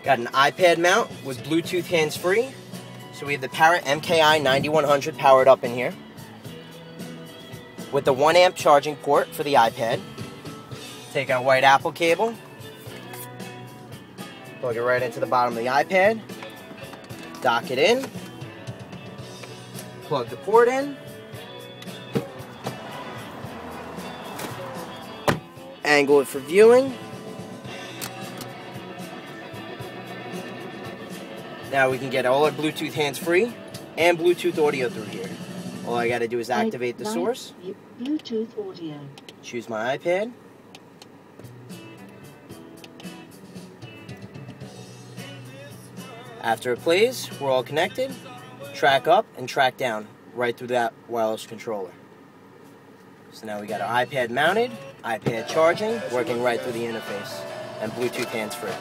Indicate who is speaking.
Speaker 1: Got an iPad mount with Bluetooth hands-free. So we have the Parrot MKI 9100 powered up in here, with the 1 amp charging port for the iPad. Take our white Apple cable, plug it right into the bottom of the iPad, dock it in, plug the port in, angle it for viewing. Now we can get all our Bluetooth hands-free and Bluetooth audio through here. All I gotta do is activate the source.
Speaker 2: Bluetooth audio.
Speaker 1: Choose my iPad. After it plays, we're all connected. Track up and track down right through that wireless controller. So now we got our iPad mounted, iPad charging, working right through the interface, and Bluetooth hands-free.